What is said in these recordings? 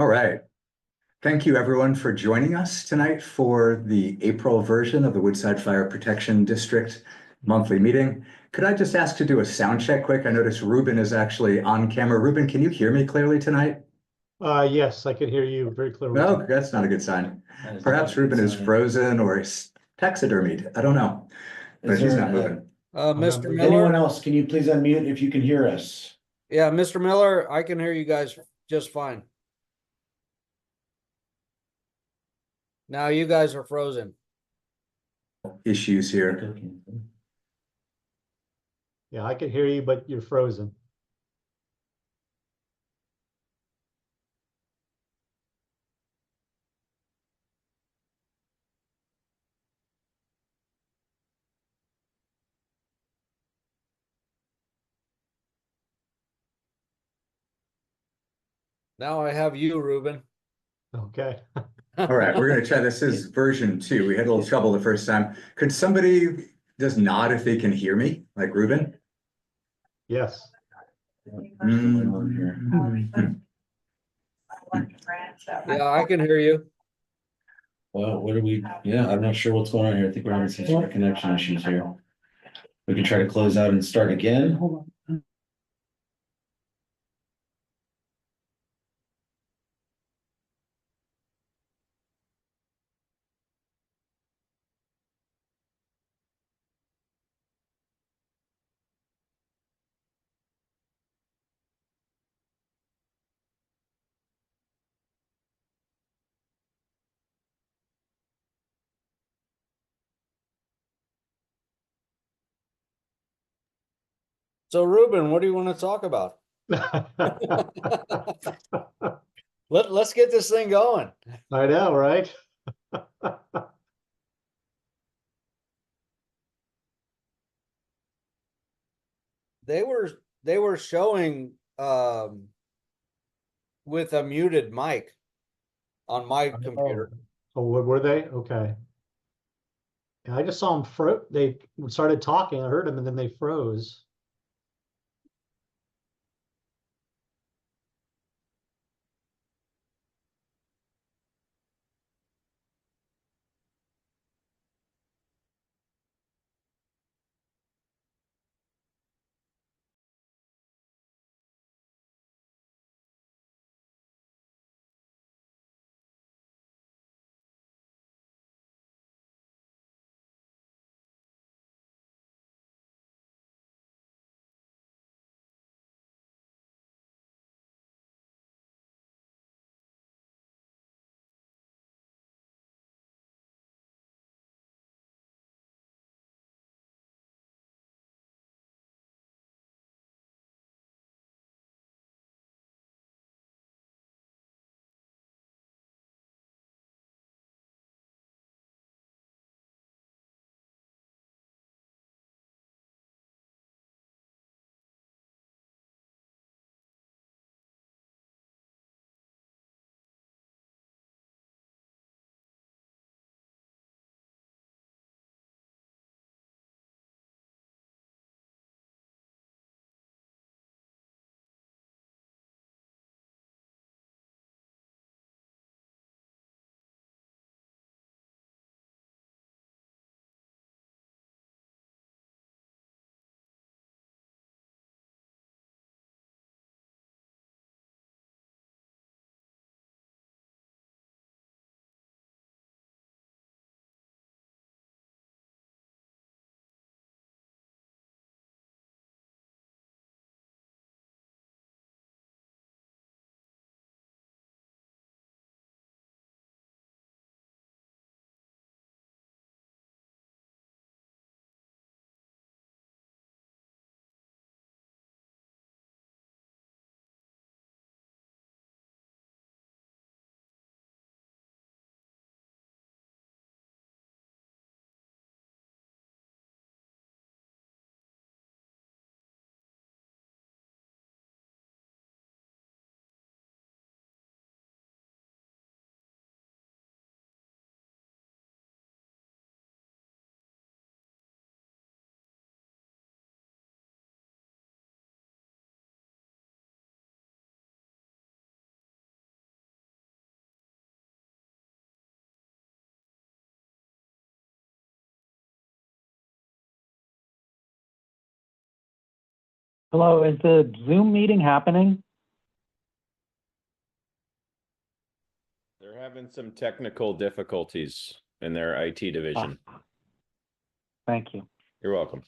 All right. Thank you, everyone, for joining us tonight for the April version of the Woodside Fire Protection District monthly meeting. Could I just ask to do a sound check quick? I noticed Ruben is actually on camera. Ruben, can you hear me clearly tonight? Yes, I can hear you very clearly. No, that's not a good sign. That is Perhaps not a good Ruben is sign. frozen or taxidermied. I don't know, but Is he's there not moving. not Mr. moving. anyone Miller? else? Can you please unmute if you can hear us? Yeah, Mr. Miller, I can hear you guys just fine. Now you guys are frozen. Issues here. Yeah, I can hear you, but you're frozen. Now I have you, Ruben. Okay. All right, we're going to try. This is version 2. We had a little trouble the first time. Could somebody just nod if they can hear me, like Ruben? Yes. Yeah, I can hear you. Well, what are we? Yeah, I'm not sure what's going on here. I think we're having some sort of connection issues here. We can try to close out and start again. So, Ruben, what do you want to talk about? Let's get this thing going. I know, right? They were showing with a muted mic on my computer. Oh, were they? Okay. Yeah, I just saw them they started talking. I heard them and then they froze. Hello, is the Zoom meeting happening? They're having some technical difficulties in their IT division. Thank you. You're welcome.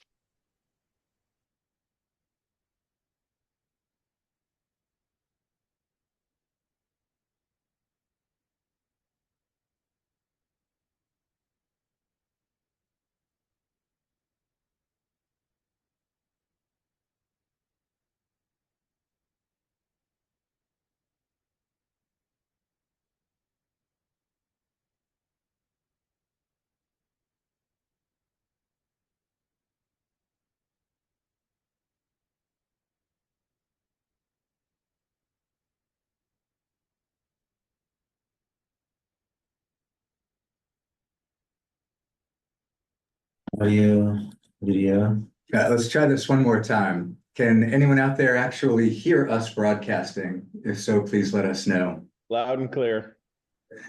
Audio, video. Let's try this one more time. Can anyone out there actually hear us broadcasting? If so, please let us know. Loud and clear.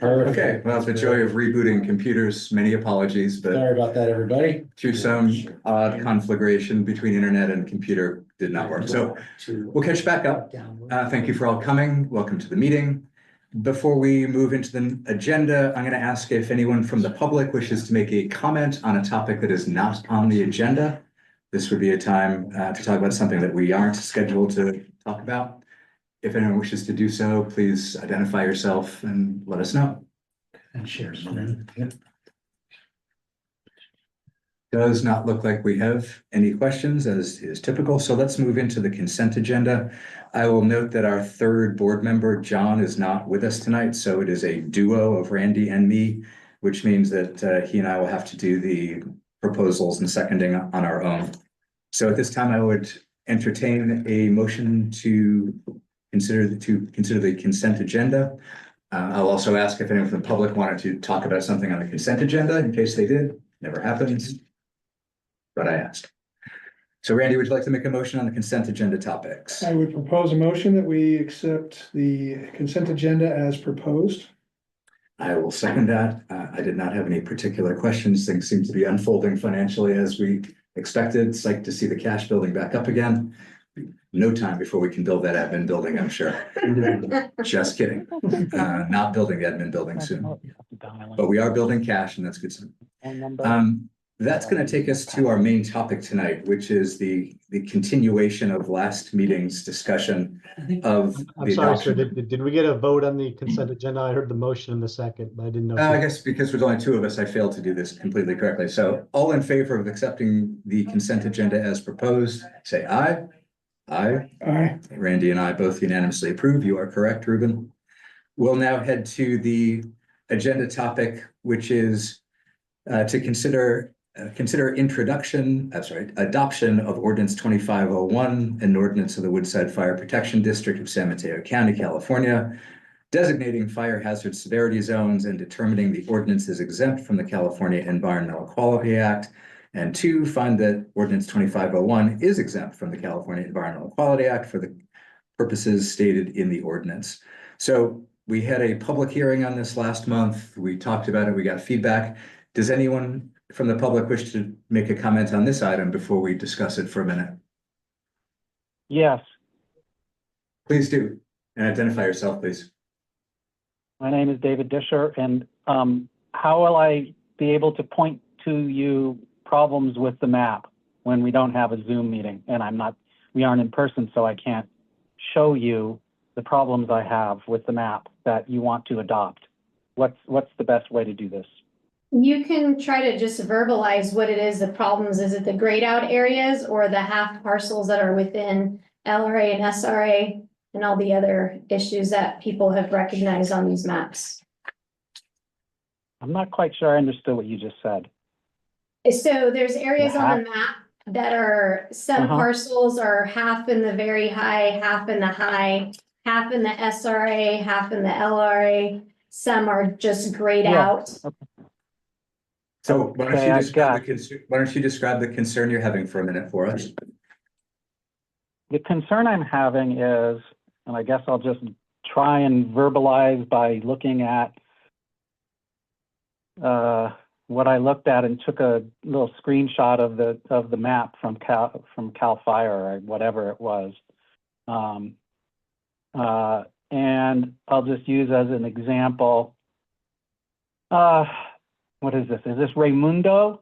Okay, well, the joy of rebooting computers, many apologies, but Sorry about that, everybody. through some odd conflagration between internet and computer did not work. So we'll catch back up. Thank you for all coming. Welcome to the meeting. Before we move into the agenda, I'm going to ask if anyone from the public wishes to make a comment on a topic that is not on the agenda. This would be a time to talk about something that we aren't scheduled to talk about. If anyone wishes to do so, please identify yourself and let us know. And share. Does not look like we have any questions, as is typical, so let's move into the consent agenda. I will note that our third board member, John, is not with us tonight, so it is a duo of Randy and me, which means that he and I will have to do the proposals and seconding on our own. So at this time, I would entertain a motion to consider the consent agenda. I'll also ask if anyone from the public wanted to talk about something on the consent agenda, in case they did. Never happens. But I asked. So Randy, would you like to make a motion on the consent agenda topics? I would propose a motion that we accept the consent agenda as proposed. I will second that. I did not have any particular questions. Things seem to be unfolding financially as we expected. It's like to see the cash building back up again. No time before we can build that admin building, I'm sure. Just kidding. Not building the admin building soon, but we are building cash, and that's good. That's going to take us to our main topic tonight, which is the continuation of last meeting's discussion of I'm the sorry, sir, adoption. did we get a vote on the consent agenda? I heard the motion in the second, but I didn't know. I guess because there's only two of us, I failed to do this completely correctly. So all in favor of accepting the consent agenda as proposed, say aye. Aye. Aye. Randy and I both unanimously approve. You are correct, Ruben. We'll now head to the agenda topic, which is to consider adoption of ordinance 2501, an ordinance of the Woodside Fire Protection District of San Mateo County, California, designating fire hazard severity zones and determining the ordinance is exempt from the California Environmental Quality Act. And two, find that ordinance 2501 is exempt from the California Environmental Quality Act for the purposes stated in the ordinance. So we had a public hearing on this last month. We talked about it. We got feedback. Does anyone from the public wish to make a comment on this item before we discuss it for a minute? Yes, Please do. And identify yourself, please. my name is David Disher, and how will I be able to point to you problems with the map when we don't have a Zoom meeting and we aren't in person, so I can't show you the problems I have with the map that you want to adopt? What's the best way to do this? You can try to just verbalize what it is, the problems. Is it the grayed out areas or the half parcels that are within LRA and SRA and all the other issues that people have recognized on these maps? I'm not quite sure I understood what you just said. So there's areas on the map that are, some parcels are half in the very high, half in the high, half in the SRA, half in the LRA. Some are just grayed out. So why don't Okay, you I describe the concern you're having for a minute for us? The concern I'm having is, and I guess I'll just try and verbalize by looking at what I looked at and took a little screenshot of the map from Cal Fire or whatever it was. And I'll just use as an example. What is this? Is this Raymundo?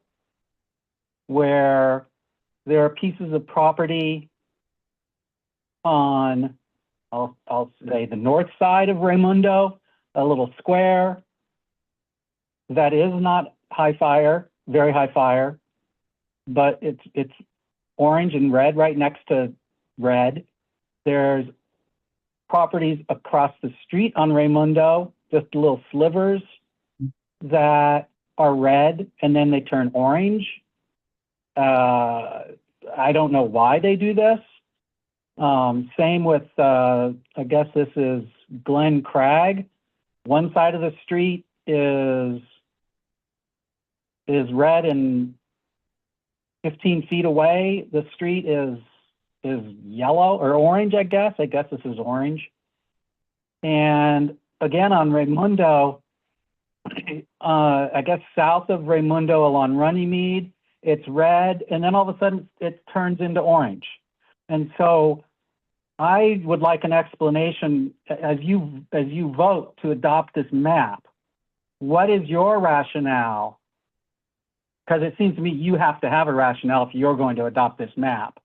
Where there are pieces of property on, I'll say the north side of Raymundo, a little square that is not high fire, very high fire, but it's orange and red right next to red. There's properties across the street on Raymundo, just little slivers that are red and then they turn orange. I don't know why they do this. Same with, I guess this is Glen Crag. One side of the street is red and 15 feet away, the street is yellow or orange, I guess. I guess this is orange. And again, on Raymundo, I guess south of Raymundo along Runnymede, it's red, and then all of a sudden it turns into orange. And so I would like an explanation as you vote to adopt this map. What is your rationale? Because it seems to me you have to have a rationale if you're going to adopt this map.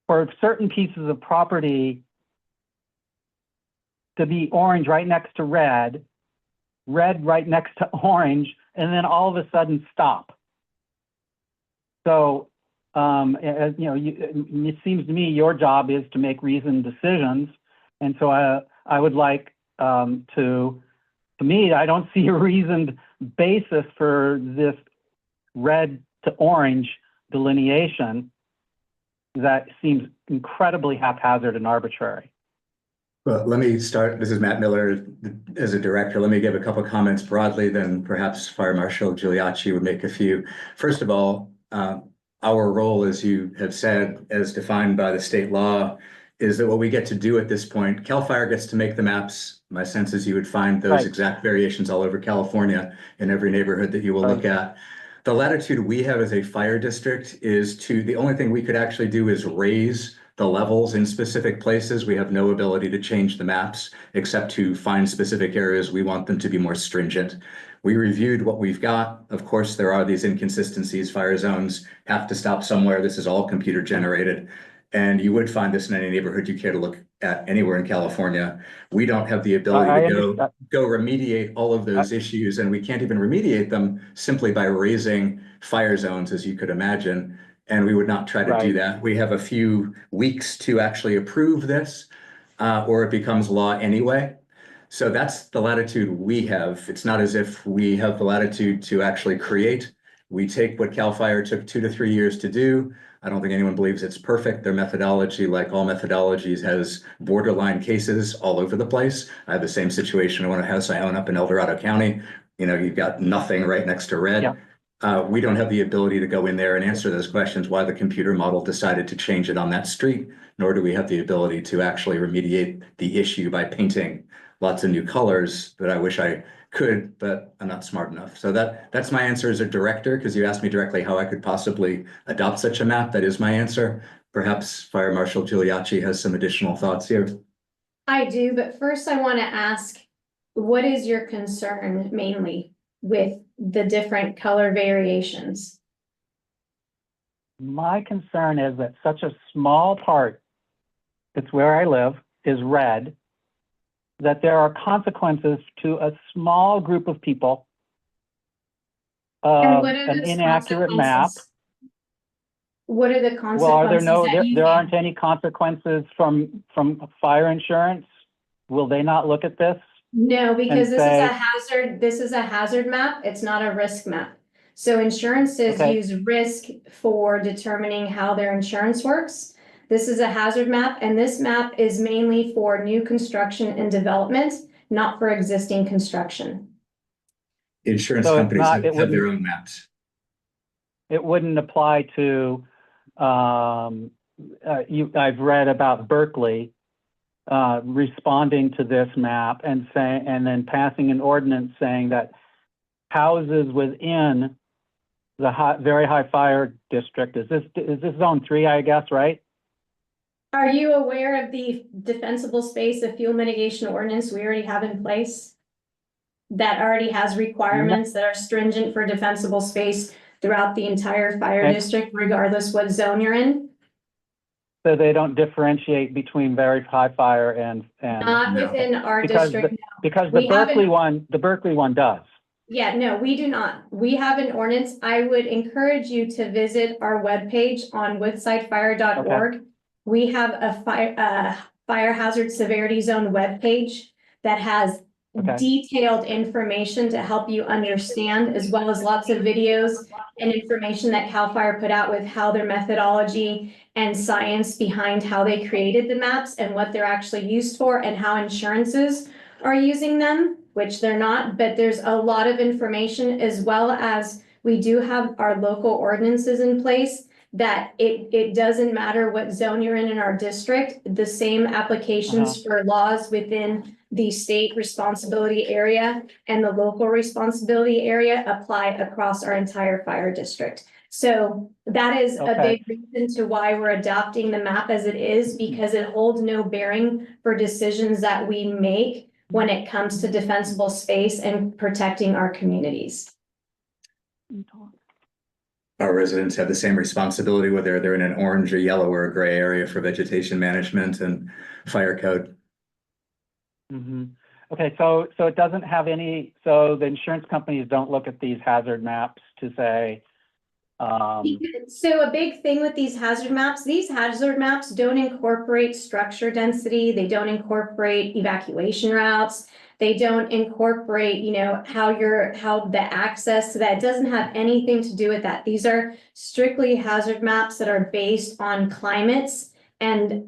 For certain pieces of property to be orange right next to red, red right next to orange, and then all of a sudden stop. So, it seems to me your job is to make reasoned decisions. And so I would like to me, I don't see a reasoned basis for this red to orange delineation that seems incredibly haphazard and arbitrary. Well, let me start. This is Matt Miller as a director. Let me give a couple of comments broadly, then perhaps Fire Marshal Giuliacci would make a few. First of all, our role, as you have said, as defined by the state law, is that what we get to do at this point, CAL FIRE gets to make the maps. My sense is you would find those exact variations all over California in every neighborhood that you will look at. The latitude we have as a fire district is the only thing we could actually do is raise the levels in specific places. We have no ability to change the maps except to find specific areas we want them to be more stringent. We reviewed what we've got. Of course, there are these inconsistencies. Fire zones have to stop somewhere. This is all computer generated. And you would find this in any neighborhood you care to look at anywhere in California. We don't have the ability to go remediate all of those issues, and we can't even remediate them simply by raising fire zones, as you could imagine. And we would not try to do that. We have a few weeks to actually approve this, or it becomes law anyway. So that's the latitude we have. It's not as if we have the latitude to actually create. We take what CAL FIRE took 2 to 3 years to do. I don't think anyone believes it's perfect. Their methodology, like all methodologies, has borderline cases all over the place. I have the same situation in a house I own up in El Dorado County. You know, you've got nothing right next to red. Yeah. We don't have the ability to go in there and answer those questions, why the computer model decided to change it on that street, nor do we have the ability to actually remediate the issue by painting lots of new colors that I wish I could, but I'm not smart enough. So that's my answer as a director, because you asked me directly how I could possibly adopt such a map. That is my answer. Perhaps Fire Marshal Giuliacci has some additional thoughts here. I do, but first I want to ask, what is your concern mainly with the different color variations? My concern is that such a small part, it's where I live, is red, that there are consequences to a small group of people of an inaccurate map. What are the consequences? Well, there aren't any consequences from fire insurance? Will they not look at this? No, because this is a hazard map. It's not a risk map. So insurances use risk for determining how their insurance works. This is a hazard map, and this map is mainly for new construction and development, not for existing construction. Insurance companies have their own maps. It wouldn't apply to, I've read about Berkeley responding to this map and then passing an ordinance saying that houses within the very high fire district. Is this zone 3, I guess, right? Are you aware of the defensible space of fuel mitigation ordinance we already have in place? That already has requirements that are stringent for defensible space throughout the entire fire Okay. district, regardless what zone you're in? So they don't differentiate between very high fire and Not No. within our Because district. because we haven't- the Berkeley one does. Yeah, no, we do not. We have an ordinance. I would encourage you to visit our webpage on woodsidefire.org. We have a fire hazard severity zone webpage that has Okay. detailed information to help you understand, as well as lots of videos and information that CAL FIRE put out with how their methodology and science behind how they created the maps and what they're actually used for and how insurances are using them, which they're not, but there's a lot of information, as well as we do have our local ordinances in place that it doesn't matter what zone you're in our district, the same applications for laws within the state responsibility area and the local responsibility area apply across our entire fire district. So that is a Okay. big reason to why we're adopting the map as it is, because it holds no bearing for decisions that we make when it comes to defensible space and protecting our communities. Our residents have the same responsibility, whether they're in an orange or yellow or a gray area for vegetation management and fire code. Mm-hmm. Okay, so it doesn't have any, so the insurance companies don't look at these hazard maps to say, So a big thing with these hazard maps don't incorporate structure density, they don't incorporate evacuation routes. They don't incorporate, how the access to that, it doesn't have anything to do with that. These are strictly hazard maps that are based on climates and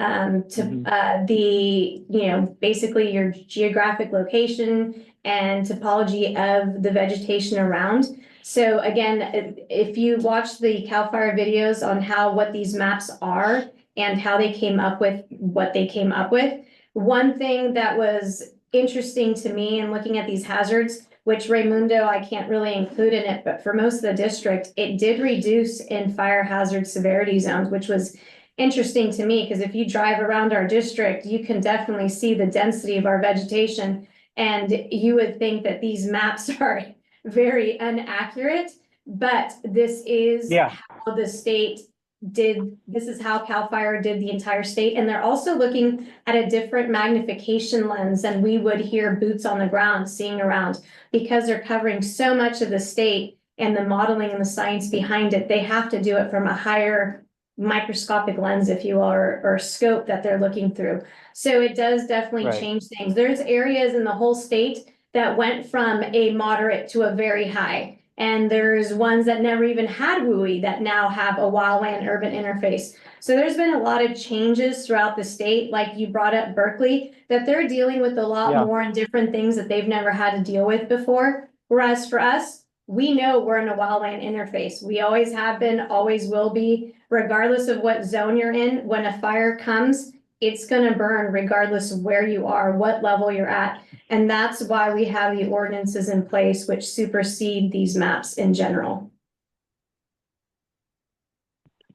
basically your geographic location and topology of the vegetation around. So again, if you watch the CAL FIRE videos on what these maps are and how they came up with what they came up with, one thing that was interesting to me in looking at these hazards, which Raymundo, I can't really include in it, but for most of the district, it did reduce in fire hazard severity zones, which was interesting to me, because if you drive around our district, you can definitely see the density of our vegetation. And you would think that these maps are very inaccurate, but this is how the state this is how CAL FIRE did the entire state. And they're also looking at a different magnification lens than we would hear boots on the ground seeing around, because they're covering so much of the state and the modeling and the science behind it. They have to do it from a higher microscopic lens, if you will, or scope that they're looking through. So it does definitely change things. There's areas in the whole state that went from a moderate to a very high. And there's ones that never even had WUI that now have a wildland urban interface. So there's been a lot of changes throughout the state, like you brought up Berkeley, that they're dealing with a lot more and different things that they've never had to deal with before. Whereas for us, we know we're in a wildland interface. We always have been, always will be, regardless of what zone you're in. When a fire comes, it's going to burn regardless of where you are, what level you're at. And that's why we have the ordinances in place, which supersede these maps in general.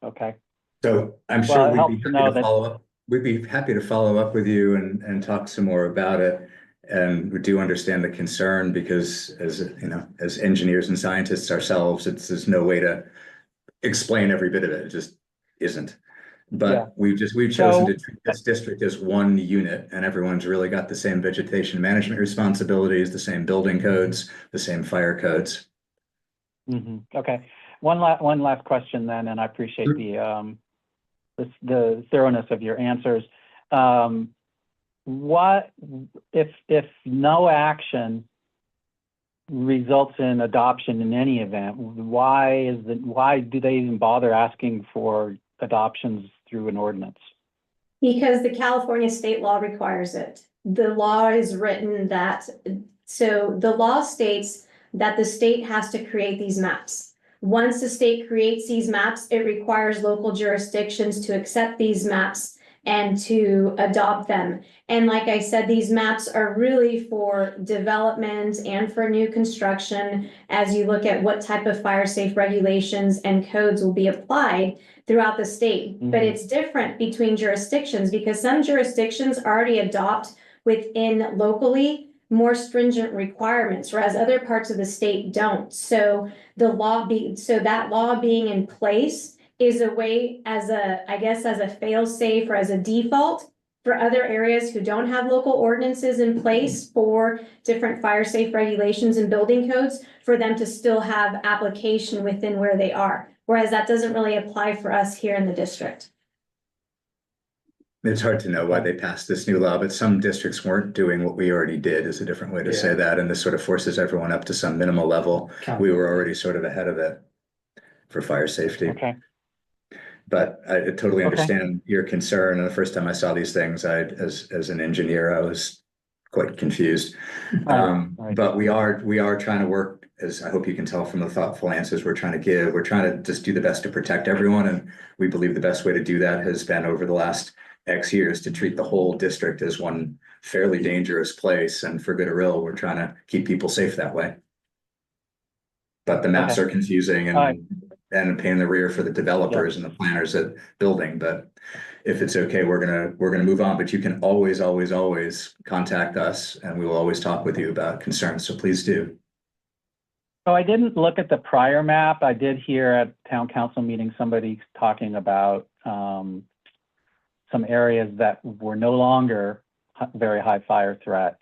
okay. So I'm Well, it sure helps we'd to be know happy to that- follow up. We'd be happy to follow up with you and talk some more about it. And we do understand the concern, because as engineers and scientists ourselves, there's no way to explain every bit of it. It just isn't. But we've chosen to treat this district as one unit, and everyone's really got the same vegetation management responsibilities, the same building codes, the same fire codes. Okay. One last question then, and I appreciate the thoroughness of your answers. What if no action results in adoption in any event? Why do they even bother asking for adoptions through an ordinance? Because the California state law requires it. The law is written so the law states that the state has to create these maps. Once the state creates these maps, it requires local jurisdictions to accept these maps and to adopt them. And like I said, these maps are really for development and for new construction as you look at what type of fire safe regulations and codes will be applied throughout the state. But Mhm. it's different between jurisdictions because some jurisdictions already adopt within locally more stringent requirements, whereas other parts of the state don't. So that law being in place is a way as a, I guess, as a fail-safe or as a default for other areas who don't have local ordinances in place for different fire safe regulations and building codes, for them to still have application within where they are. Whereas that doesn't really apply for us here in the district. It's hard to know why they passed this new law, but some districts weren't doing what we already did is a different way to say Yeah. that. And this sort of forces everyone up to some minimal level. We were already sort of ahead of it for fire safety. Okay, But I totally Okay. understand your concern. And the first time I saw these things, as an engineer, I was quite confused. Right. But we are trying to work, as I hope you can tell from the thoughtful answers we're trying to give. We're trying to just do the best to protect everyone. And we believe the best way to do that has been over the last X years to treat the whole district as one fairly dangerous place. And for good or ill, we're trying to keep people safe that way. But the maps Okay. are confusing Alright. and a pain in the rear for the developers and the planners at building, but if it's okay, we're gonna move on, but you can always contact us and we will always talk with you about concerns, so please do. So I didn't look at the prior map. I did hear at town council meeting, somebody talking about, some areas that were no longer very high fire threat.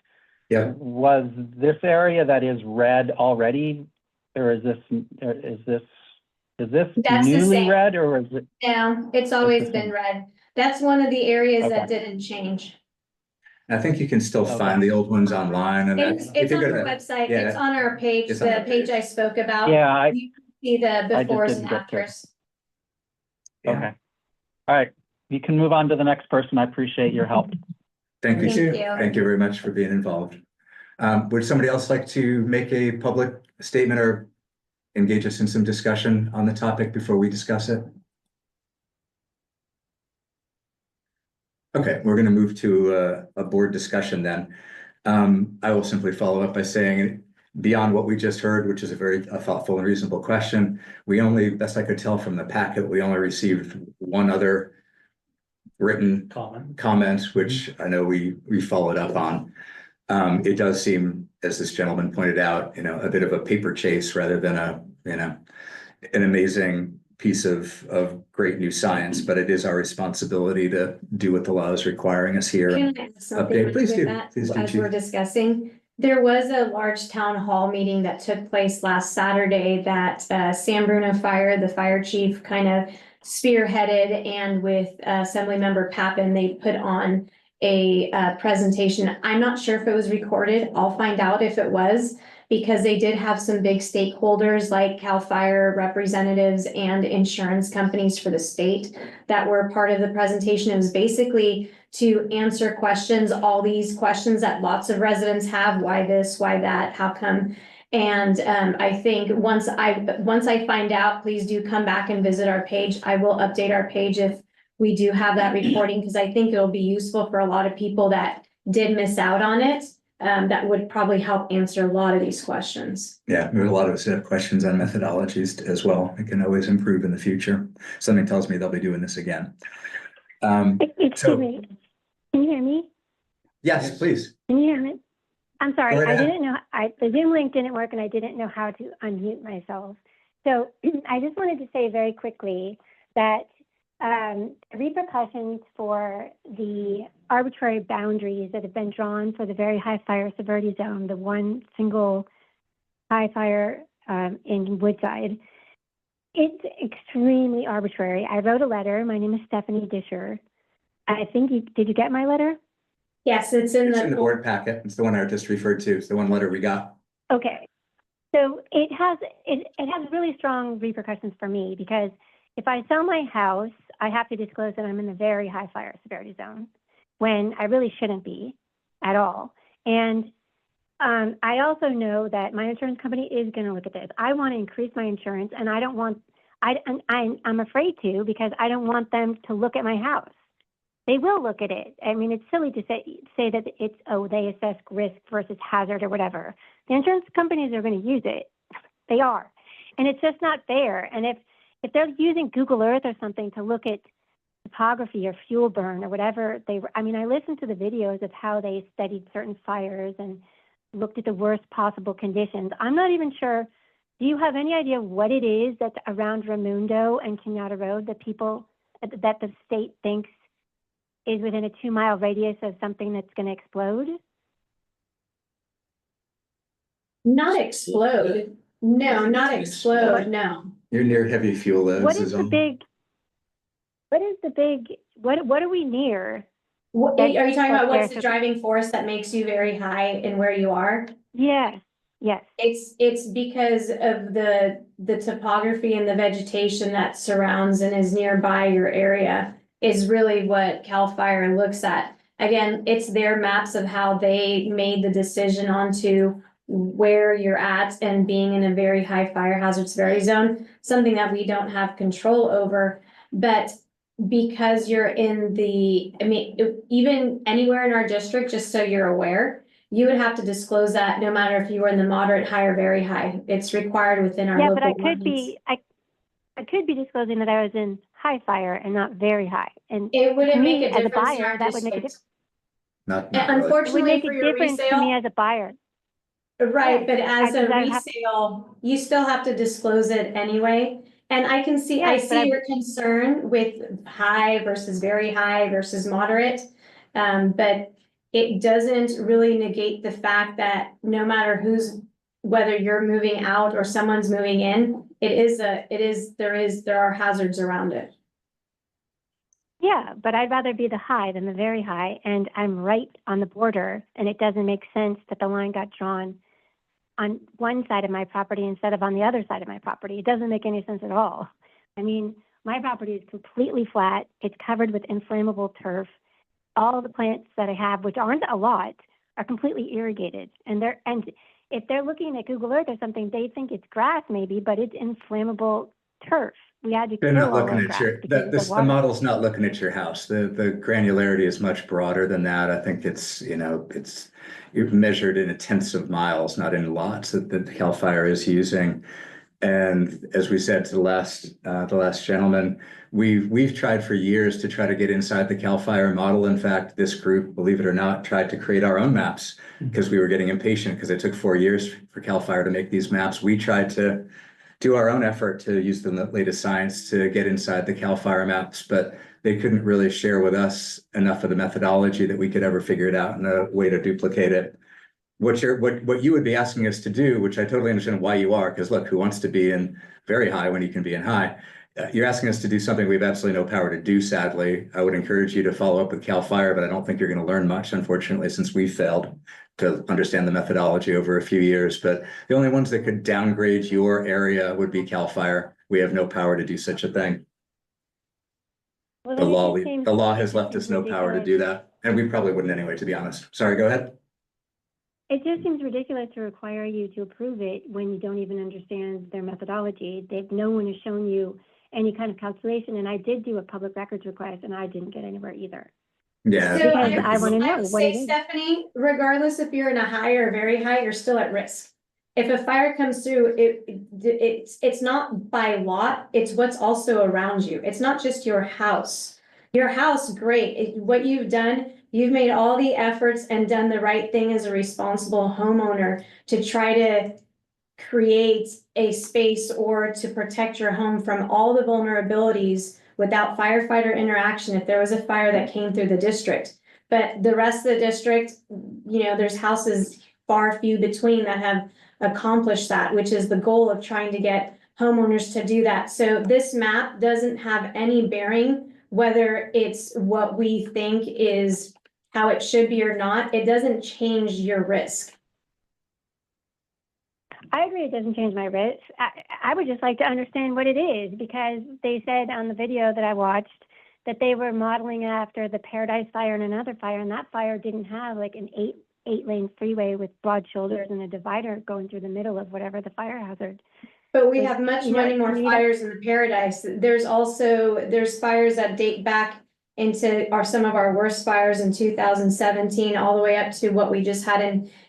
Yeah, Was this area that is red already, or is this That's the newly same. red, or is it? No, it's always the been same. red. That's one of the areas that Okay. didn't change. I think you can still Okay. find the old ones online and. It's if you on go to our the- website, yeah, it's on our page, it's on the our page I page. spoke about. Yeah, You can see the just befores didn't and get to it. afters. Yeah. Okay. All right, you can move on to the next person. I appreciate your help. Thank you. Thank you. Thank you very much for being involved. Would somebody else like to make a public statement or engage us in some discussion on the topic before we discuss it? Okay, we're gonna move to a board discussion then. I will simply follow up by saying, beyond what we just heard, which is a very thoughtful and reasonable question, we only, best I could tell from the packet, we only received one other written comment, which I know we followed up on. It does seem, as this gentleman pointed out, a bit of a paper chase rather than an amazing piece of great new science, but it is our responsibility to do what the law is requiring us here. Can I add something Update, please with do. that Please do, as we're Chief. discussing? There was a large town hall meeting that took place last Saturday that San Bruno Fire, the fire chief, kind of spearheaded, and with Assemblymember Pappen, they put on a presentation. I'm not sure if it was recorded. I'll find out if it was, because they did have some big stakeholders like CAL FIRE representatives and insurance companies for the state that were part of the presentation. It was basically to answer questions, all these questions that lots of residents have, why this, why that, how come? And I think once I find out, please do come back and visit our page. I will update our page if we do have that recording, because I think it'll be useful for a lot of people that did miss out on it. That would probably help answer a lot of these questions. Yeah, there are a lot of us that have questions on methodologies as well. It can always improve in the future. Something tells me they'll be doing this again. Excuse so- me, can you hear me? Yes, please. Can you hear me? I'm sorry, Go right I ahead. didn't know, the Zoom link didn't work and I didn't know how to unmute myself. So I just wanted to say very quickly that repercussions for the arbitrary boundaries that have been drawn for the very high fire severity zone, the one single high fire in Woodside, it's extremely arbitrary. I wrote a letter. My name is Stephanie Disher. I think did you get my letter? Yes, it's in It's in the the, board packet. It's the one I just referred to. It's the one letter we got. Okay. So it has really strong repercussions for me, because if I sell my house, I have to disclose that I'm in the very high fire severity zone when I really shouldn't be at all. And I also know that my insurance company is going to look at this. I want to increase my insurance, and I'm afraid to, because I don't want them to look at my house. they will look at it. I mean, it's silly to say that it's, oh, they assess risk versus hazard or whatever. The insurance companies are going to use it. They are. And it's just not fair. And if they're using Google Earth or something to look at topography or fuel burn or whatever, I mean, I listened to the videos of how they studied certain fires and looked at the worst possible conditions. I'm not even sure. Do you have any idea what it is that's around Ramundo and Kenyatta Road that the state thinks is within a 2-mile radius of something that's going to explode? Not explode. No, not explode, no. You're near heavy fuel loads. What is what are we near? What, are you talking about Up what's there, the so- driving force that makes you very high in where you are? Yes, yes. It's because of the topography and the vegetation that surrounds and is nearby your area is really what CAL FIRE looks at. Again, it's their maps of how they made the decision onto where you're at and being in a very high fire hazard severity zone, something that we don't have control over. But because you're in even anywhere in our district, just so you're aware, you would have to disclose that no matter if you were in the moderate, high, or very high. It's required within our Yeah, local but I could ordinance. I could be disclosing that I was in high fire and not very high. And It wouldn't to make me, a as a difference in buyer, our that would make a district. Not And really. It would unfortunately make for a your difference to me resale, as a buyer. right, but as a because I have- resale, you still have to disclose it anyway. And I can see, I Yes, but see your concern with high versus very high versus moderate. But it doesn't really negate the fact that no matter whether you're moving out or someone's moving in, there are hazards around it. Yeah, but I'd rather be the high than the very high, and I'm right on the border, and it doesn't make sense that the line got drawn on one side of my property instead of on the other side of my property. It doesn't make any sense at all. I mean, my property is completely flat. It's covered with inflammable turf. All the plants that I have, which aren't a lot, are completely irrigated. And if they're looking at Google Earth or something, they think it's grass maybe, but it's inflammable turf. We had to They're kill not all looking the at grass your, because of the water. model's not looking at your house. The granularity is much broader than that. I think it's you've measured in tenths of miles, not in lots that CAL FIRE is using. And as we said to the last gentleman, we've tried for years to try to get inside the CAL FIRE model. In fact, this group, believe it or not, tried to create our own maps because we were getting impatient because it took 4 years for CAL FIRE to make these maps. We tried to do our own effort to use the latest science to get inside the CAL FIRE maps, but they couldn't really share with us enough of the methodology that we could ever figure it out and a way to duplicate it. What you would be asking us to do, which I totally understand why you are, because look, who wants to be in very high when you can be in high? You're asking us to do something we have absolutely no power to do, sadly. I would encourage you to follow up with CAL FIRE, but I don't think you're going to learn much, unfortunately, since we failed to understand the methodology over a few years. But the only ones that could downgrade your area would be CAL FIRE. We have no power to do such a thing. Well, The then it just seems- law it has just left seems us no power to ridiculous. do that, and we probably wouldn't anyway, to be honest. Sorry, go ahead. It just seems ridiculous to require you to approve it when you don't even understand their methodology. No one has shown you any kind of calculation, and I did do a public records request, and I didn't get anywhere either. Yeah. So Because I wanna know would what say, it is. Stephanie, regardless if you're in a high or very high, you're still at risk. If a fire comes through, it's not by lot, it's what's also around you. It's not just your house. Your house, great. What you've done, you've made all the efforts and done the right thing as a responsible homeowner to try to create a space or to protect your home from all the vulnerabilities without firefighter interaction if there was a fire that came through the district. But the rest of the district, there's houses far few between that have accomplished that, which is the goal of trying to get homeowners to do that. So this map doesn't have any bearing whether it's what we think is how it should be or not. It doesn't change your risk. I agree it doesn't change my risk. I would just like to understand what it is, because they said on the video that I watched that they were modeling after the Paradise Fire and another fire, and that fire didn't have like an eight-lane freeway with broad shoulders and a divider going through the middle of whatever the fire hazard. But we have much You know, many more to me, fires in the Paradise. There's fires that date back into some of our worst fires in 2017, all the way up to what we just had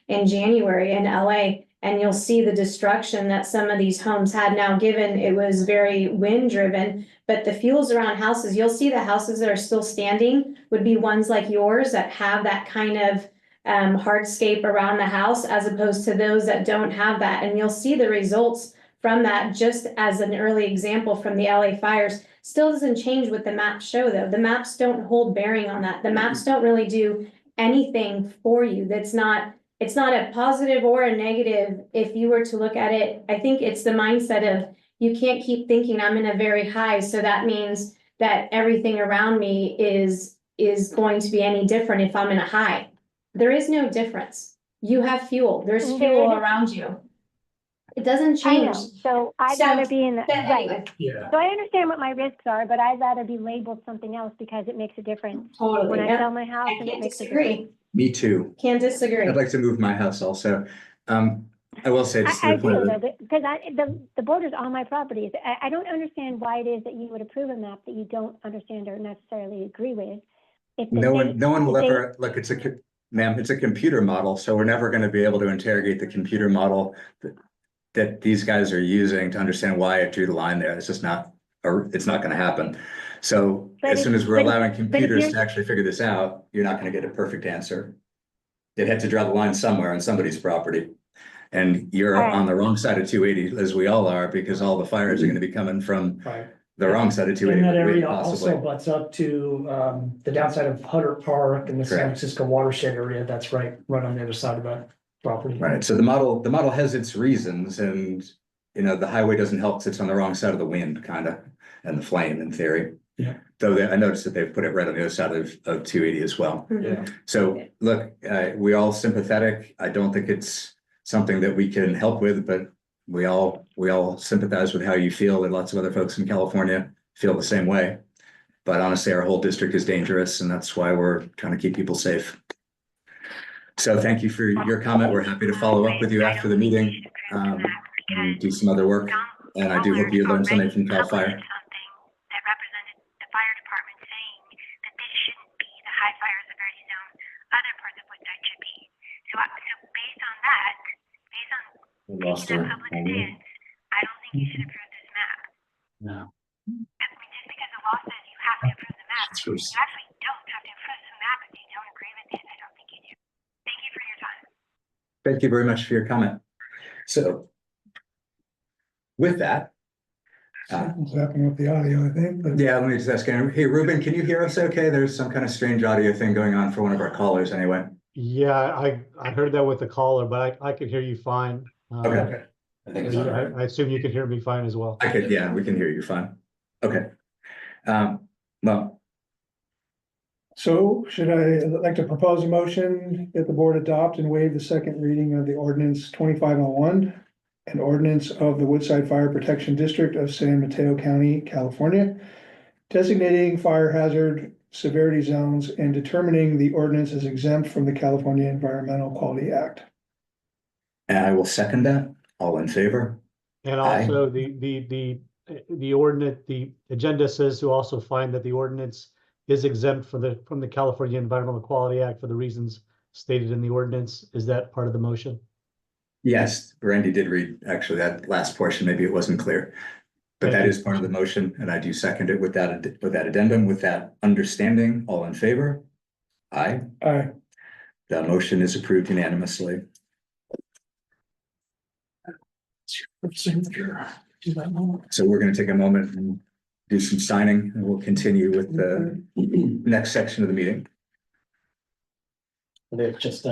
in January in LA. And you'll see the destruction that some of these homes had. Now, given it was very wind driven, but the fuels around houses, you'll see the houses that are still standing would be ones like yours that have that kind of hardscape around the house, as opposed to those that don't have that. And you'll see the results from that, just as an early example from the LA fires. Still doesn't change what the maps show, though. The maps don't hold bearing on that. The maps don't really do anything for you. It's not a positive or a negative. If you were to look at it, I think it's the mindset of, you can't keep thinking I'm in a very high, so that means that everything around me is going to be any different if I'm in a high. There is no difference. You have fuel. There's fuel around you. It doesn't I know, change. so I'd So, rather be in the, But right. anyway, Yeah. So I understand what my risks are, but I'd rather be labeled something else because it makes a difference totally. when I Yep. sell my house I and it can't makes a difference. disagree. Me too. Can't disagree. I'd like to move my house also. I will say just to I the point do, of though, because the border's on my property. I don't understand why it is that you would approve a map that you don't understand or necessarily agree with. If the no state- one will the state- ever, look, ma'am, it's a computer model, so we're never gonna be able to interrogate the computer model that these guys are using to understand why it drew the line there. It's just not, or it's not gonna happen. So But as if- soon as we're but if- allowing but if computers you're- to actually figure this out, you're not gonna get a perfect answer. They had to draw the line somewhere on somebody's property. And you're All right. on the wrong side of 280, as we all are, because all the fires are gonna be coming from Right. the wrong side of 280. And that area possibly. also butts up to the downside of Hutter Park and the San Correct. Francisco watershed area. That's right on the other side of that property. Right, so the model has its reasons, and the highway doesn't help, 'cause it's on the wrong side of the wind, kind of, and the flame in theory. Yeah. Though I noticed that they've put it right on the other side of 280 as well. Yeah. So look, we all sympathetic. I don't think it's something that we can help with, but we all sympathize with how you feel, and lots of other folks in California feel the same way. But honestly, our whole district is dangerous, and that's why we're trying to keep people safe. So thank you for your comment. We're happy to follow up with you after the meeting, and do some other work. And I do hope you learned something from Cal Fire. That represented the fire department saying that this shouldn't be the high fire severity zone, other parts of Woodside should be. So based on that, based on We lost taking her. that public stance, I don't think you should approve this map. No. I mean, just because the law says you have to approve the map, It's you first. actually don't have to approve the map if you don't agree with it. I don't think you do. Thank you for your time. Thank you very much for your comment. So with that, Something's happening with the audio, I think, but. yeah, let me just ask, hey, Ruben, can you hear us okay? There's some kind of strange audio thing going on for one of our callers anyway. Yeah, I heard that with the caller, but I could hear you fine. Okay. I think it's all right. I assume you can hear me fine as well. Yeah, we can hear you fine. Okay. Well, So I'd like to propose a motion that the board adopt and waive the second reading of the ordinance 2501. An ordinance of the Woodside Fire Protection District of San Mateo County, California, designating fire hazard severity zones and determining the ordinance as exempt from the California Environmental Quality Act. and I will second that. All in favor? And Aye. also the ordinance, the agenda says to also find that the ordinance is exempt from the California Environmental Quality Act for the reasons stated in the ordinance. Is that part of the motion? Yes, Randy did read actually that last portion. Maybe it wasn't clear. But Thank that you. is part of the motion, and I do second it with that addendum, with that understanding. All in favor? Aye. Aye. The motion is approved unanimously. So we're gonna take a moment and do some signing, and we'll continue with the next section of the meeting. They're just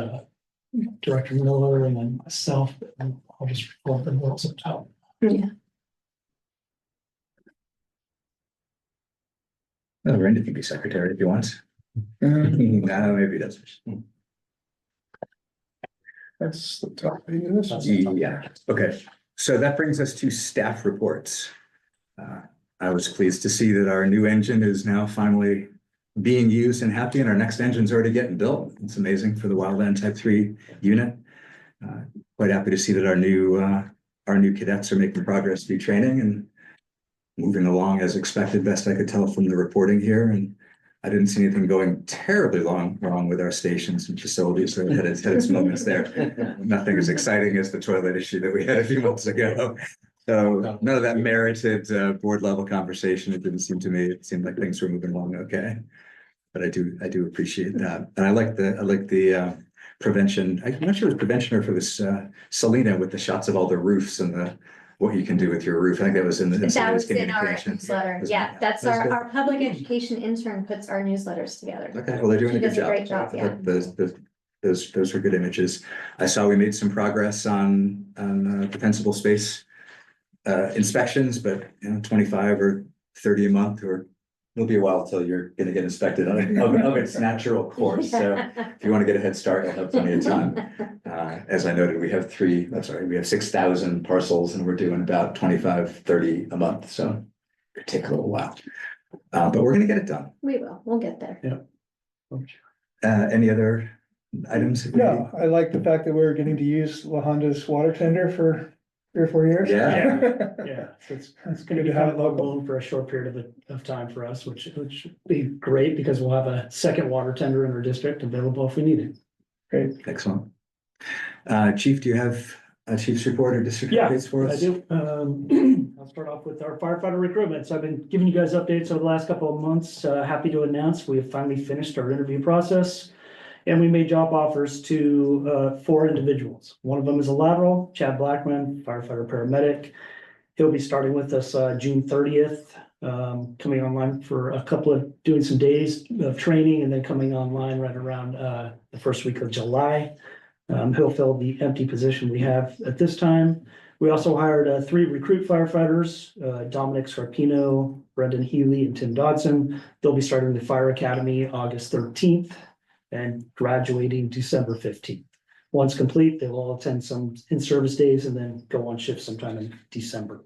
Director Miller and then myself, and I'll just record the notes up top. Yeah. Oh, Randy can be secretary if he wants. Um, No, maybe he doesn't. That's the top page of this. Yeah, okay, so that brings us to staff reports. I was pleased to see that our new engine is now finally being used and happy, and our next engine's already getting built. It's amazing for the Wildland Type 3 unit. Quite happy to see that our new cadets are making progress through training and moving along as expected, best I could tell from the reporting here. And I didn't see anything going terribly wrong with our stations and facilities, so it had its moments there. Nothing as exciting as the toilet issue that we had a few months ago. So none of that merited board level conversation. It didn't seem to me. It seemed like things were moving along okay. But I do appreciate that. And I like the prevention. I'm not sure it was prevention or for this Selena with the shots of all the roofs and the what you can do with your roof. I think that was in the That Selena's was in our communication. newsletter. Yeah, that's our public education intern puts our newsletters together. Okay, well, they're doing She a good does a job. great job, yeah. Those are good images. I saw we made some progress on defensible space inspections, but 25 or 30 a month, or it'll be a while till you're gonna get inspected of its natural course. So if you want to get a head start, you'll have plenty of time. As I noted, we have 6,000 parcels and we're doing about 25, 30 a month. So it could take a little while. But we're gonna get it done. We will, we'll get there. Any other items? No, I like the fact that we're getting to use La Honda's water tender for 3 or 4 years. Yeah. Yeah, so it's That's gonna good be to have kind it of local. local for a short period of time for us, which would be great because we'll have a second water tender in our district available if we need it. Great. Excellent. Chief, do you have a chief's report or district Yeah, updates for I us? do. I'll start off with our firefighter recruitment. So I've been giving you guys updates over the last couple of months. Happy to announce we have finally finished our interview process. And we made job offers to 4 individuals. One of them is a lateral, Chad Blackman, firefighter paramedic. He'll be starting with us June 30th, coming online for doing some days of training and then coming online right around the first week of July. He'll fill the empty position we have at this time. We also hired 3 recruit firefighters, Dominic Scarpino, Brendan Healy, and Tim Dodson. They'll be starting the fire academy August 13th. And graduating December 15th. Once complete, they will all attend some in-service days and then go on shift sometime in December.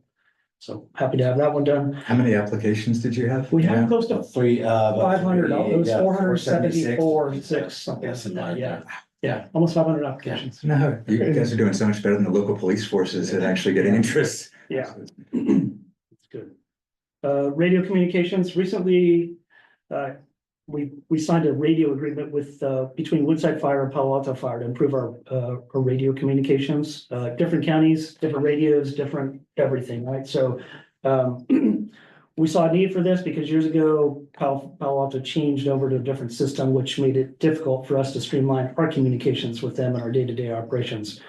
So happy to have that one done. How many applications did you have? We have close to 500. it was 474 and 6, something Yes, like that, like yeah. that. Yeah, almost 500 applications. No, you guys are doing so much better than the local police forces at actually getting interest. Yeah. It's good. Radio communications, recently, we signed a radio agreement with, between Woodside Fire and Palo Alto Fire to improve our radio communications. Different counties, different radios, different everything, right? So, we saw a need for this because years ago, Palo Alto changed over to a different system, which made it difficult for us to streamline our communications with them and our day-to-day operations.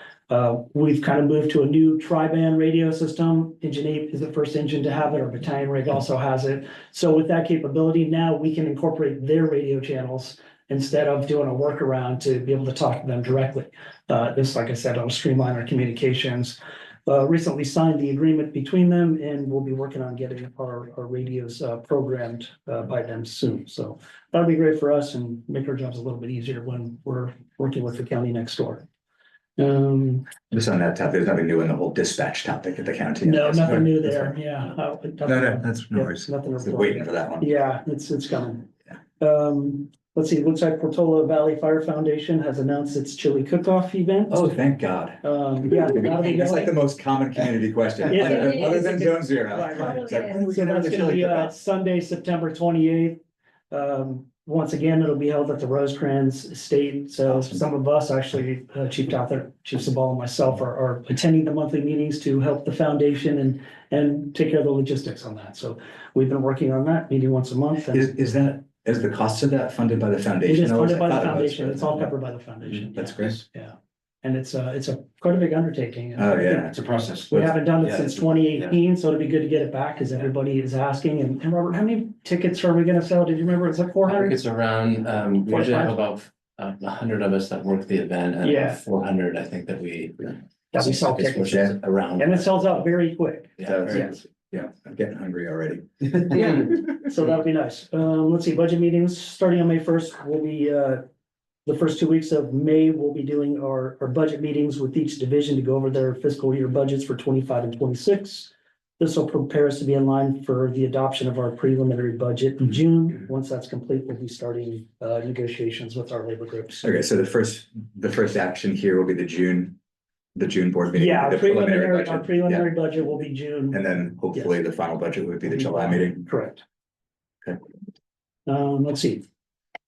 We've kind of moved to a new tri-band radio system. Engine 8 is the first engine to have it. Our battalion rig also has it. So with that capability, now we can incorporate their radio channels instead of doing a workaround to be able to talk to them directly. This, like I said, will streamline our communications. Recently signed the agreement between them and we'll be working on getting our radios programmed by them soon. So that'll be great for us and make our jobs a little bit easier when we're working with the county next door. Just on that topic, there's nothing new in the whole dispatch topic at the county. No, nothing new there, yeah. No, that's no Yeah, worries. nothing. Still waiting for that one. Yeah, it's coming. Let's see, Woodside Portola Valley Fire Foundation has announced its chili cook-off event. Oh, thank God. Yeah. that'll be It's like the going. most common community question, Yeah. other than zone zero. Right, right. It's like, when are we So gonna have that's the gonna chili be cook-off? Sunday, September 28th. Once again, it'll be held at the Rosecrans Estate. So Awesome. some of us actually, Chief Sabal and myself are attending the monthly meetings to help the foundation and take care of the logistics on that. So we've been working on that, meeting once a month. and Is the cost of that funded by the It foundation? is I always funded by the thought it was, foundation. but- It's all covered by the foundation. That's Yeah. great. Yeah. And it's a quite a big undertaking. Oh, yeah. It's a process. We haven't done it Yeah, since it's- 2018, so it'd be good to get it back because everybody is asking. And Robert, how many tickets are we gonna sell? Did you remember? It's like I think 400? it's around, we usually have about 100 of us that work the event and Yeah. about 400, I think that we. That we sell tickets, tickets. which is around. And it sells out very quick. Yeah, very- Yes. Yeah, I'm getting hungry already. Yeah, so that'd be nice. Let's see, budget meetings starting on May 1st will be, the first 2 weeks of May, we'll be doing our budget meetings with each division to go over their fiscal year budgets for 25 and 26. This will prepare us to be in line for the adoption of our preliminary budget in June. Once that's complete, we'll be starting negotiations with our labor groups. Okay, so the first action here will be the June board meeting. Yeah, the our budget. preliminary budget will be June. Yeah. And then hopefully the final budget would be the July meeting. Correct. Okay. Let's see.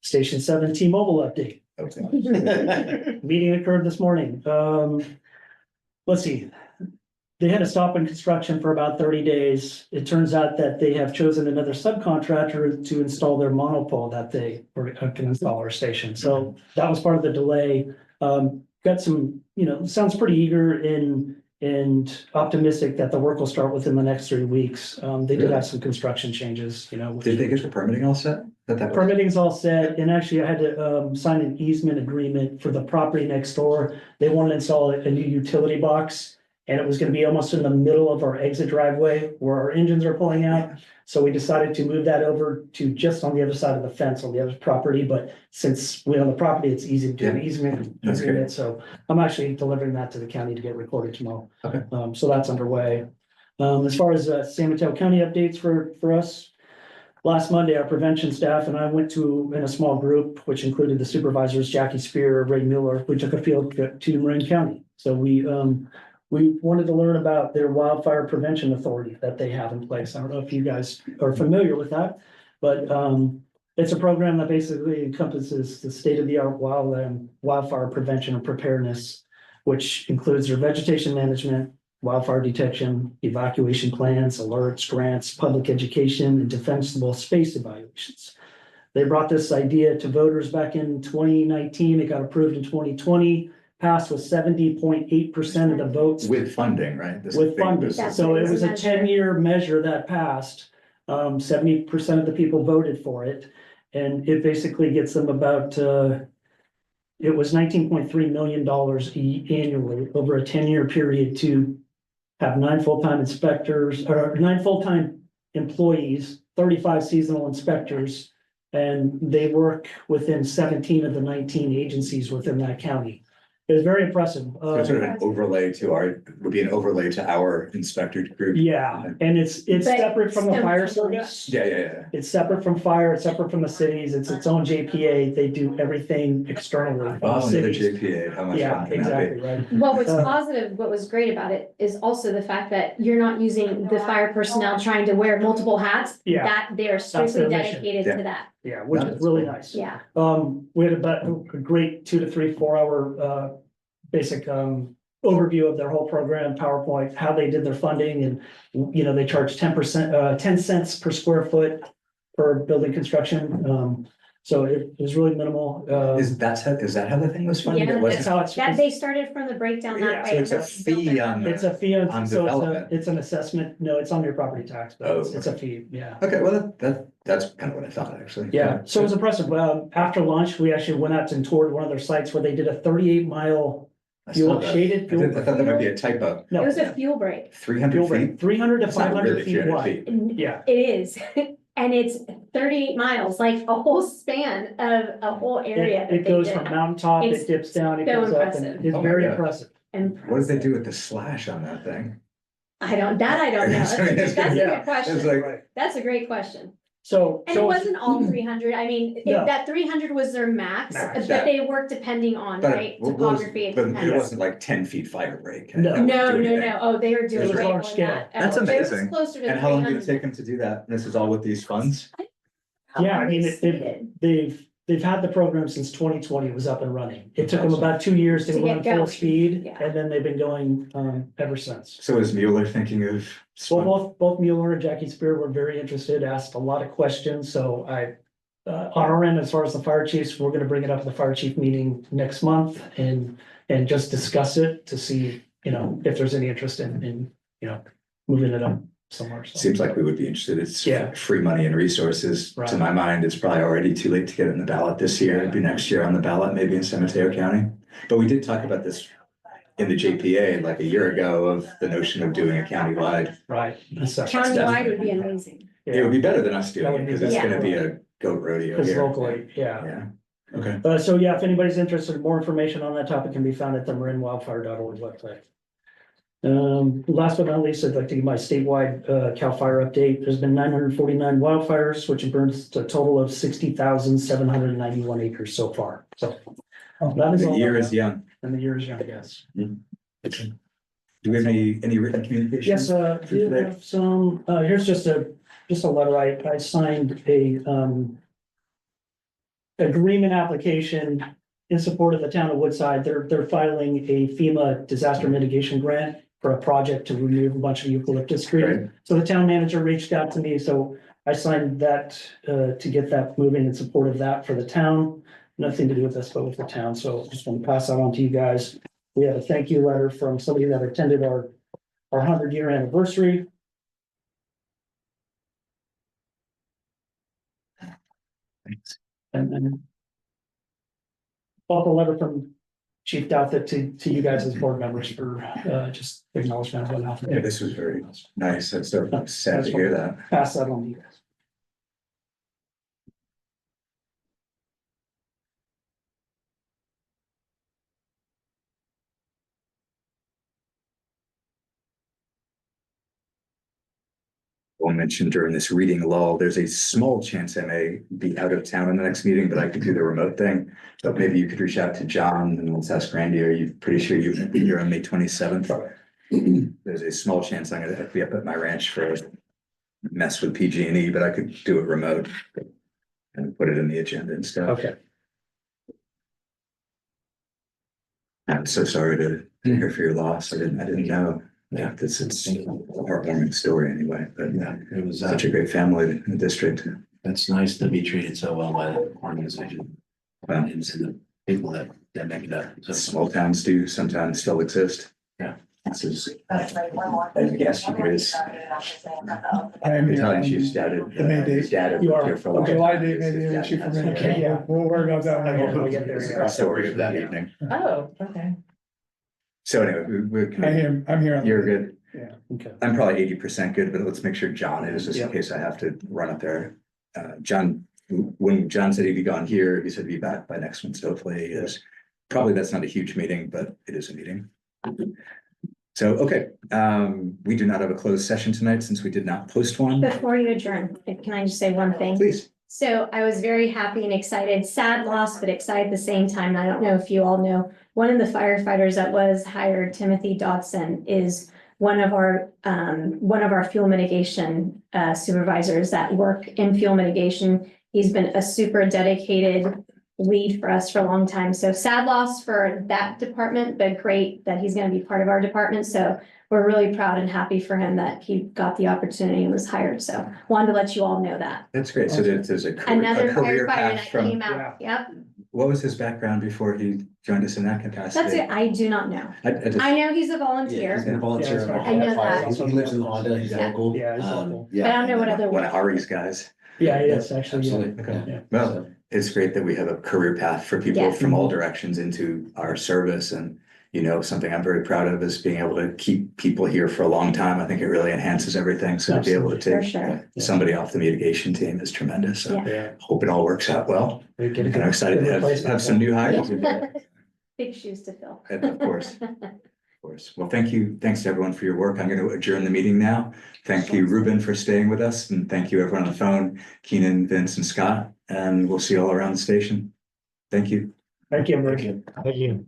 Station 7 T-Mobile update. Meeting occurred this morning. Let's see. They had to stop in construction for about 30 days. It turns out that they have chosen another subcontractor to install their monopole that they can install our station. So that was part of the delay. Got some, sounds pretty eager and optimistic that the work will start within the next 3 weeks. They did have some construction changes, Did they get the permitting all set? Permitting's all set, and actually I had to sign an easement agreement for the property next door. They wanted to install a new utility box. And it was gonna be almost in the middle of our exit driveway where our engines are pulling out. So we decided to move that over to just on the other side of the fence on the other property, but since we own the property, it's easy to do an easement. That's good. So I'm actually delivering that to the county to get recorded tomorrow. Okay. So that's underway. As far as San Mateo County updates for us. Last Monday, our prevention staff and I went in a small group, which included the supervisors, Jackie Spear, Ray Mueller. We took a field trip to Marin County. So we wanted to learn about their wildfire prevention authority that they have in place. I don't know if you guys are familiar with that, but it's a program that basically encompasses the state-of-the-art wildfire prevention and preparedness, which includes their vegetation management, wildfire detection, evacuation plans, alerts, grants, public education, and defensible space evaluations. They brought this idea to voters back in 2019. It got approved in 2020. Passed with 70.8% of the votes. With funding, right? With funding, so it was a 10-year measure that passed. 70% of the people voted for it. And it basically gets them about, it was $19.3 million annually over a 10-year period to have 9 full-time inspectors, or 9 full-time employees, 35 seasonal inspectors, and they work within 17 of the 19 agencies within that county. It was very impressive. Sort of an overlay would be an overlay to our inspector group. Yeah, and it's But separate from the so fire much service. Yeah. It's separate from fire, it's separate from the cities, it's its own JPA, they do everything externally. from the Oh, another cities. JPA, how much Yeah, fun can that exactly, be? right. What was positive, what was great about it is also the fact that you're not using the fire personnel trying to wear multiple hats. Yeah. That they're strictly their mission. dedicated Yeah. to that. Yeah, which That's is really cool. nice. Yeah. We had about a great 2 to 3, 4 hour basic overview of their whole program, PowerPoint, how they did their funding, and they charge 10%, 10 cents per square foot for building construction. So it was really minimal. Is that how the thing was funded? Yeah, It wasn't- That's how it's. That they started from the breakdown Yeah, that So way. it's a fee on It's a fee, on so development. it's an assessment, no, it's on your property tax, but Oh, it's a fee, yeah. Okay, well, that's kind of what I thought, actually. Yeah, so it was impressive. After lunch, we actually went out and toured one of their sites where they did a 38-mile I saw fuel that. shaded I fuel. thought that might be a typo. It No, was a fuel break. 300 feet? 300 to That's not 500 really feet 300 wide. feet. Yeah, It is. And it's 38 miles, like a whole span of a whole area. that it they goes did. from mountaintop, It's it dips down, it so goes up, and impressive. it's Oh my very God. impressive. And What did they do with the slash on that thing? I don't know. That's a It's good Yeah. question. It's like, Right. That's a great question. So. And it wasn't all 300. I mean, No. that 300 was their max, Max, but they work depending on, but right? what was- Topography. but it depends. wasn't like 10 feet fire break. No. That wouldn't No, do no, anything. no. Oh, they were It doing was way large more than scale. that. That's Oh, it was amazing. closer to And how long did it 300. take them to do that? This is all with these funds? Yeah, I mean, How long they've had the program since 2020, it was up and running. It took them Awesome. about 2 years to To run get full going. speed, Yeah. and then they've been going ever since. So is Mueller thinking of? Well, both Mueller and Jackie Spear were very interested, asked a lot of questions, so on our end, as far as the fire chiefs, we're gonna bring it up at the fire chief meeting next month and just discuss it to see, if there's any interest in moving it up somewhere. So. Seems like we would be interested. It's Yeah. free money and resources. To Right. my mind, it's probably already too late to get it in the ballot this year. It'd be next year on the ballot, maybe in San Mateo County. But we did talk about this in the JPA like a year ago of the notion of doing a countywide. Right. Countywide would be amazing. It would be better than us That doing would it be because it's better. gonna be a goat rodeo Because here. locally, yeah. Yeah, okay. So yeah, if anybody's interested, more information on that topic can be found at the marinwildfire.org website. Last but not least, I'd like to give my statewide CAL FIRE update. There's been 949 wildfires, which burns a total of 60,791 acres so far. So that is The all. year I is have. young. And the year is young, yes. Do we have any written communication? Yes, do you have some, here's just a letter. I signed agreement application in support of the town of Woodside. They're filing a FEMA disaster mitigation grant for a project to remove a bunch of eucalyptus trees. Right. So the town manager reached out to me, so I signed that to get that moving in support of that for the town. Nothing to do with us, but with the town. So just want to pass that on to you guys. We have a thank you letter from somebody that attended our 100-year anniversary. Thanks. And then also a letter from Chief Douthit to you guys as board members for just acknowledgement of what Yeah, happened. this was very nice. I'm so sad to hear that. Pass that on to you guys. Will mention during this reading lull, there's a small chance I may be out of town in the next meeting, but I could do the remote thing. So maybe you could reach out to John and let's ask Randy, are you pretty sure you're on May 27th? There's a small chance I'm gonna have to be up at my ranch for a mess with PG&E, but I could do it remote and put it in the agenda and stuff. Okay. I'm so sorry to hear for your loss. I didn't know. Yeah, this is a heartwarming story anyway, but yeah, It was, such a great family in the district. it's nice to be treated so well by the organization. Well, And to the people that make it up. So small towns do sometimes still exist. Yeah. This is, I guess you guys, I am Italian here. chief's dad. The May date. Dad. You are. here for a long July time. date, maybe an issue for me. Okay, yeah. We'll worry about that Okay, we'll one. get there. This is the story of that evening. Oh, okay. So anyway, I'm here. you're good. Okay. I'm probably 80% good, but let's make sure John is, just in case I have to run up there. John, when John said he'd be gone here, he said he'd be back by next Wednesday, hopefully he is. Probably that's not a huge meeting, but it is a meeting. So, okay, we do not have a closed session tonight since we did not post one. Before you adjourn, can I just say one thing? Please. So I was very happy and excited, sad loss, but excited at the same time. I don't know if you all know, one of the firefighters that was hired, Timothy Dodson, is one of our fuel mitigation supervisors that work in fuel mitigation. He's been a super dedicated lead for us for a long time. So sad loss for that department, but great that he's going to be part of our department. So we're really proud and happy for him that he got the opportunity and was hired. So wanted to let you all know that. That's great. So there's a Another career firefighter path that from, came out. Yep. what was his background before he joined us in that capacity? That's it. I do not know. I just- I know he's a Yeah, he's volunteer, gonna volunteer. Yeah, I know that. He lives in Honda, he's Yeah. local. Yeah, he's Um, local. but I don't know what other. One of Ari's guys. Yeah, yes, actually. yeah. Absolutely. Okay. Yeah. Well, it's great that we have a career path for people Yes. from all directions into our service. And, you know, something I'm very proud of is being able to keep people here for a long time. I think it really enhances everything. So to be able to For take sure. somebody off the mitigation team is tremendous. So Yeah. Yeah. hope it all works out well. We get a And good- I'm excited good to replacement. have some new hires. Yeah. Big shoes to fill. Of course. Of course. Well, thank you. Thanks to everyone for your work. I'm going to adjourn the meeting now. Thank you, Ruben, for staying with us. And thank you, everyone on the phone, Keenan, Vince, and Scott. And we'll see you all around the station. Thank you. Thank you, Rick. Thank you.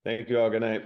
Thank you all. Good night.